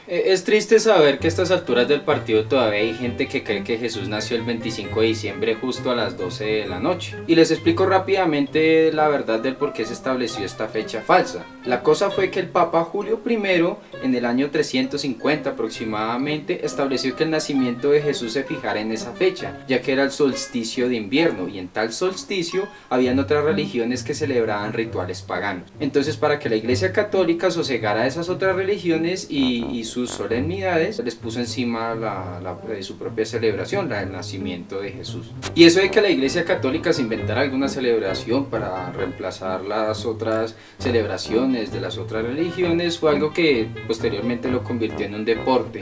Es triste saber que a estas alturas del partido todavía hay gente que cree que Jesús nació el 25 de diciembre justo a las 12 de la noche. Y les explico rápidamente la verdad del por qué se estableció esta fecha falsa. La cosa fue que el Papa Julio I, en el año 350 aproximadamente, estableció que el nacimiento de Jesús se fijara en esa fecha, ya que era el solsticio de invierno, y en tal solsticio habían otras religiones que celebraban rituales paganos. Entonces, para que la Iglesia Católica sosegara a esas otras religiones y sus solemnidades, les puso encima su propia celebración, la del nacimiento de Jesús. Y eso de que la Iglesia Católica se inventara alguna celebración para reemplazar las otras celebraciones de las otras religiones fue algo que posteriormente lo convirtió en un deporte.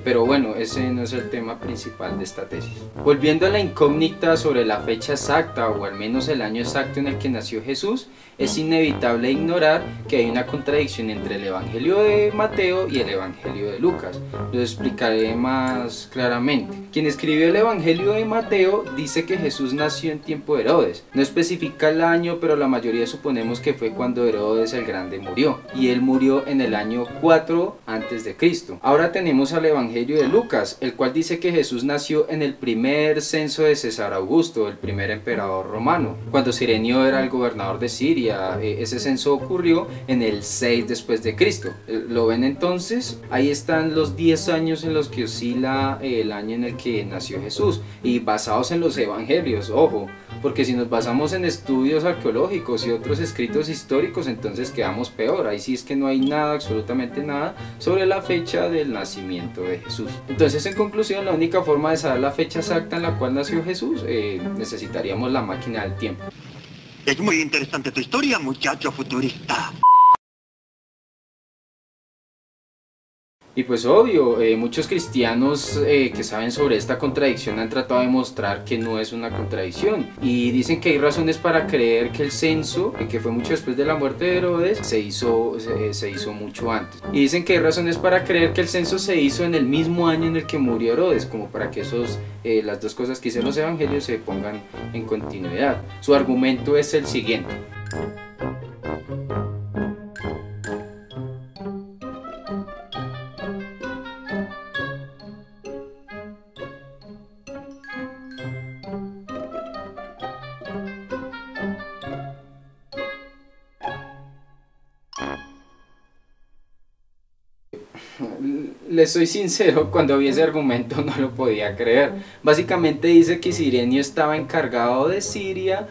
Pero bueno, ese no es el tema principal de esta tesis. Volviendo a la incógnita sobre la fecha exacta o al menos el año exacto en el que nació Jesús, es inevitable ignorar que hay una contradicción entre el Evangelio de Mateo y el Evangelio de Lucas. Lo explicaré más claramente. Quien escribió el Evangelio de Mateo dice que Jesús nació en tiempo de Herodes. No especifica el año, pero la mayoría suponemos que fue cuando Herodes el Grande murió, y él murió en el año 4 a.C. Ahora tenemos al Evangelio de Lucas, el cual dice que Jesús nació en el primer censo de César Augusto, el primer emperador romano, cuando Cirenio era el gobernador de Siria. Ese censo ocurrió en el 6 después de Cristo. ¿Lo ven entonces? Ahí están los 10 años en los que oscila el año en el que nació Jesús, y basados en los evangelios, ojo, porque si nos basamos en estudios arqueológicos y otros escritos históricos, entonces quedamos peor. Ahí sí es que no hay nada, absolutamente nada, sobre la fecha del nacimiento de Jesús. Entonces, en conclusión, la única forma de saber la fecha exacta en la cual nació Jesús, necesitaríamos la máquina del tiempo. Es muy interesante tu historia, muchacho futurista. Y pues obvio, muchos cristianos que saben sobre esta contradicción han tratado de mostrar que no es una contradicción, y dicen que hay razones para creer que el censo, que fue mucho después de la muerte de Herodes, se hizo mucho antes. Y dicen que hay razones para creer que el censo se hizo en el mismo año en el que murió Herodes, como para que las dos cosas que dicen los evangelios se pongan en continuidad. Su argumento es el siguiente. Les soy sincero, cuando vi ese argumento no lo podía creer. Básicamente dice que Cirenio estaba encargado de Siria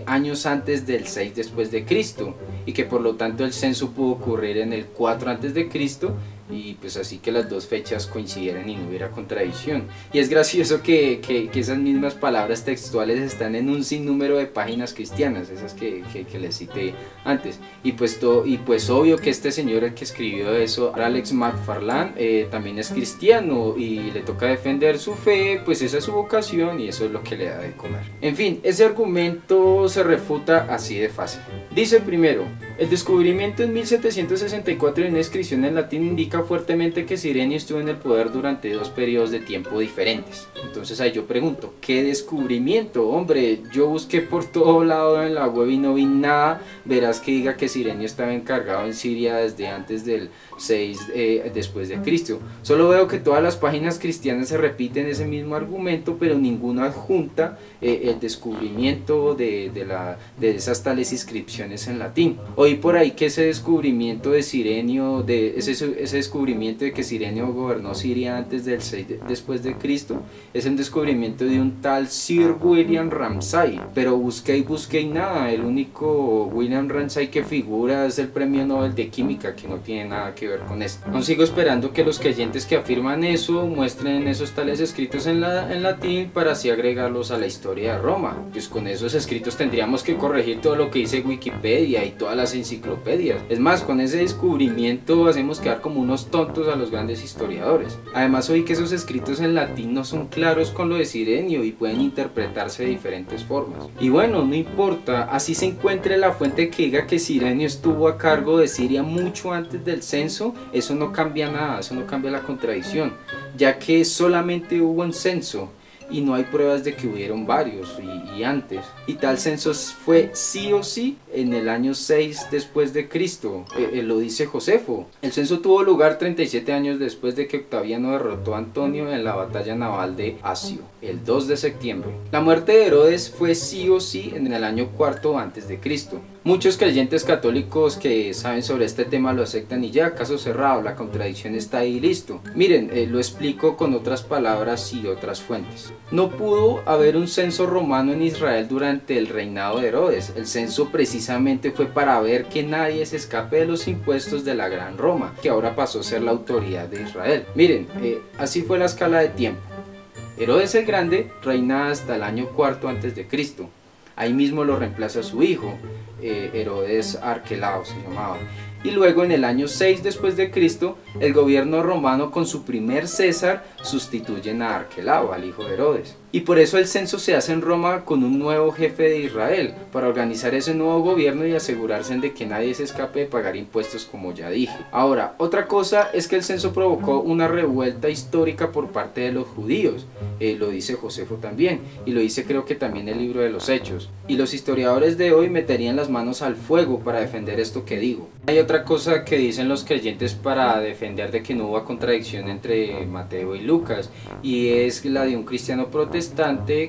años antes del 6 después de Cristo, y que por lo tanto el censo pudo ocurrir en el 4 antes de Cristo, y pues así que las dos fechas coincidieran y no hubiera contradicción. Y es gracioso que esas mismas palabras textuales están en un sinnúmero de páginas cristianas, esas que les cité antes. Y pues obvio que este señor, el que escribió eso, Alex McFarland, también es cristiano y le toca defender su fe, pues esa es su vocación y eso es lo que le da de comer. En fin, ese argumento se refuta así de fácil. Dice primero, el descubrimiento en 1764 de una inscripción en latín indica fuertemente que Cirenio estuvo en el poder durante dos periodos de tiempo diferentes. Entonces ahí yo pregunto, ¿qué descubrimiento? Hombre, yo busqué por todo lado en la web y no vi nada. Verás que diga que Cirenio estaba encargado en Siria desde antes del 6 después de Cristo. Solo veo que todas las páginas cristianas se repiten ese mismo argumento, pero ninguna adjunta el descubrimiento de esas tales inscripciones en latín. Oí por ahí que ese descubrimiento de Cirenio, ese descubrimiento de que Cirenio gobernó Siria antes del 6 después de Cristo, es un descubrimiento de un tal Sir William Ramsay, pero busqué y nada. El único William Ramsay que figura es el premio Nobel de Química, que no tiene nada que ver con esto. Aún sigo esperando que los creyentes que afirman eso muestren esos tales escritos en latín para así agregarlos a la historia de Roma. Pues con esos escritos tendríamos que corregir todo lo que dice Wikipedia y todas las enciclopedias. Es más, con ese descubrimiento hacemos quedar como unos tontos a los grandes historiadores. Además, oí que esos escritos en latín no son claros con lo de Cirenio y pueden interpretarse de diferentes formas. Y bueno, no importa, así se encuentre la fuente que diga que Cirenio estuvo a cargo de Siria mucho antes del censo, eso no cambia nada, eso no cambia la contradicción, ya que solamente hubo un censo. y no hay pruebas de que hubieron varios y antes. Y tal censo fue sí o sí en el año 6 después de Cristo, lo dice Josefo. El censo tuvo lugar 37 años después de que Octaviano derrotó a Antonio en la batalla naval de Asio, el 2 de septiembre. La muerte de Herodes fue sí o sí en el año 4 antes de Cristo. Muchos creyentes católicos que saben sobre este tema lo aceptan y ya, caso cerrado, la contradicción está ahí, listo. Miren, lo explico con otras palabras y otras fuentes. No pudo haber un censo romano en Israel durante el reinado de Herodes. El censo precisamente fue para ver que nadie se escape de los impuestos de la Gran Roma, que ahora pasó a ser la autoridad de Israel. Miren, así fue la escala de tiempo. Herodes el Grande reina hasta el año 4 antes de Cristo. Ahí mismo lo reemplaza su hijo, Herodes Arquelao se llamaba. Y luego en el año 6 después de Cristo, el gobierno romano con su primer César sustituyen a Arquelao, al hijo de Herodes. Y por eso el censo se hace en Roma con un nuevo jefe de Israel, para organizar ese nuevo gobierno y asegurarse de que nadie se escape de pagar impuestos, como ya dije. Ahora, otra cosa es que el censo provocó una revuelta histórica por parte de los judíos, lo dice Josefo también, y lo dice creo que también el libro de los Hechos. Y los historiadores de hoy meterían las manos al fuego para defender esto que digo. Hay otra cosa que dicen los creyentes para defender de que no hubo contradicción entre Mateo y Lucas, y es la de un cristiano protestante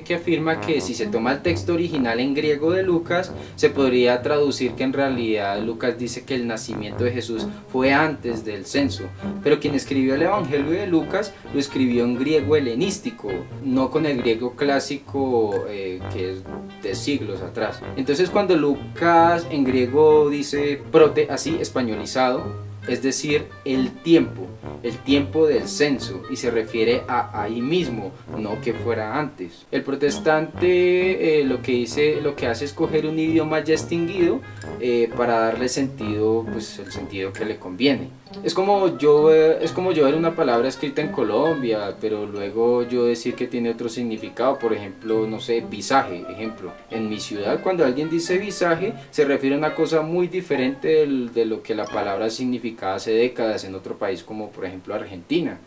que afirma que si se toma el texto original en griego de Lucas, se podría traducir que en realidad Lucas dice que el nacimiento de Jesús fue antes del censo, pero quien escribió el Evangelio de Lucas lo escribió en griego helenístico, no con el griego clásico que es de siglos atrás. Entonces cuando Lucas en griego dice prote, así españolizado, es decir, el tiempo del censo, y se refiere a ahí mismo, no que fuera antes. El protestante lo que hace es coger un idioma ya extinguido para darle sentido, pues el sentido que le conviene. Es como yo ver una palabra escrita en Colombia, pero luego yo decir que tiene otro significado. Por ejemplo, no sé, visaje, ejemplo. En mi ciudad, cuando alguien dice visaje, se refiere a una cosa muy diferente de lo que la palabra significaba hace décadas en otro país, como por ejemplo Argentina.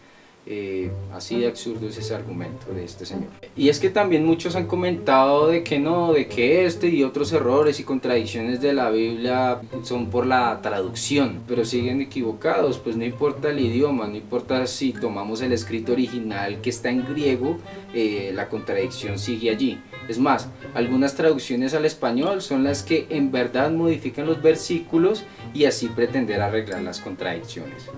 Así de absurdo es ese argumento de este señor. Y es que también muchos han comentado de que no, de que este y otros errores y contradicciones de la Biblia son por la traducción, pero siguen equivocados. Pues no importa el idioma, no importa si tomamos el escrito original que está en griego, la contradicción sigue allí. Es más, algunas traducciones al español son las que en verdad modifican los versículos y así pretender arreglar las contradicciones.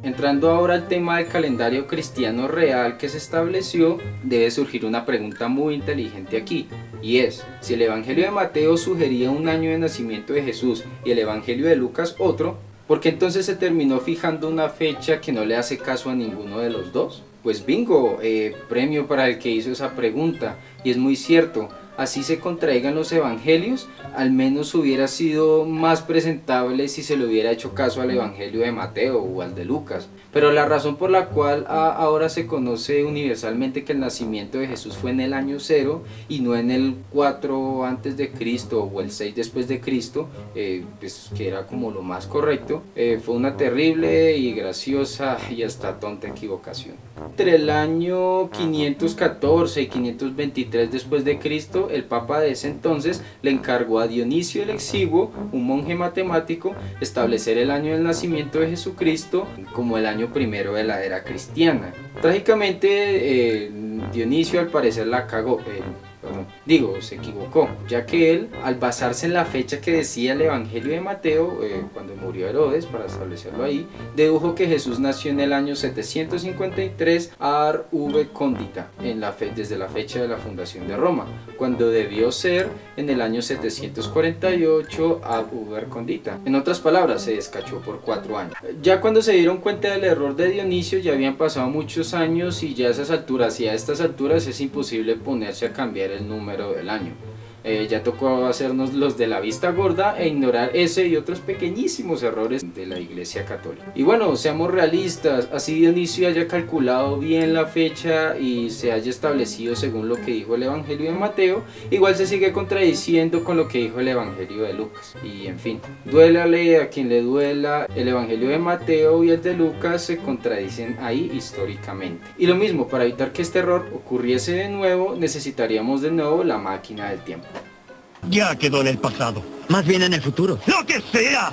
Entrando ahora al tema del calendario cristiano real que se estableció, debe surgir una pregunta muy inteligente aquí, y es, si el Evangelio de Mateo sugería un año de nacimiento de Jesús y el Evangelio de Lucas otro, ¿por qué entonces se terminó fijando una fecha que no le hace caso a ninguno de los dos? Pues bingo, premio para el que hizo esa pregunta, y es muy cierto. Así se contraigan los evangelios, al menos hubiera sido más presentable si se le hubiera hecho caso al evangelio de Mateo o al de Lucas. Pero la razón por la cual ahora se conoce universalmente que el nacimiento de Jesús fue en el año 0 y no en el 4 antes de Cristo o el 6 después de Cristo, pues que era como lo más correcto, fue una terrible y graciosa y hasta tonta equivocación. Entre el año 514 y 523 después de Cristo, el papa de ese entonces le encargó a Dionisio el Exiguo, un monje matemático, establecer el año del nacimiento de Jesucristo como el año primero de la era cristiana. Trágicamente, Dionisio al parecer la cagó. Se equivocó, ya que él, al basarse en la fecha que decía el Evangelio de Mateo, cuando murió Herodes, para establecerlo ahí, dedujo que Jesús nació en el año 753 ar uve condita, desde la fecha de la fundación de Roma, cuando debió ser en el año 748 ad uber condita. En otras palabras, se descachó por 4 años. Ya cuando se dieron cuenta del error de Dionisio, ya habían pasado muchos años y ya a estas alturas es imposible ponerse a cambiar el número del año. Ya tocó hacernos los de la vista gorda e ignorar ese y otros pequeñísimos errores de la Iglesia Católica. Y bueno, seamos realistas, así Dionisio haya calculado bien la fecha y se haya establecido según lo que dijo el Evangelio de Mateo, igual se sigue contradiciendo con lo que dijo el Evangelio de Lucas. Y en fin, duélale a quien le duela, el Evangelio de Mateo y el de Lucas se contradicen ahí históricamente. Y lo mismo, para evitar que este error ocurriese de nuevo, necesitaríamos de nuevo la máquina del tiempo. Ya quedó en el pasado. Más bien en el futuro. ¡Lo que sea!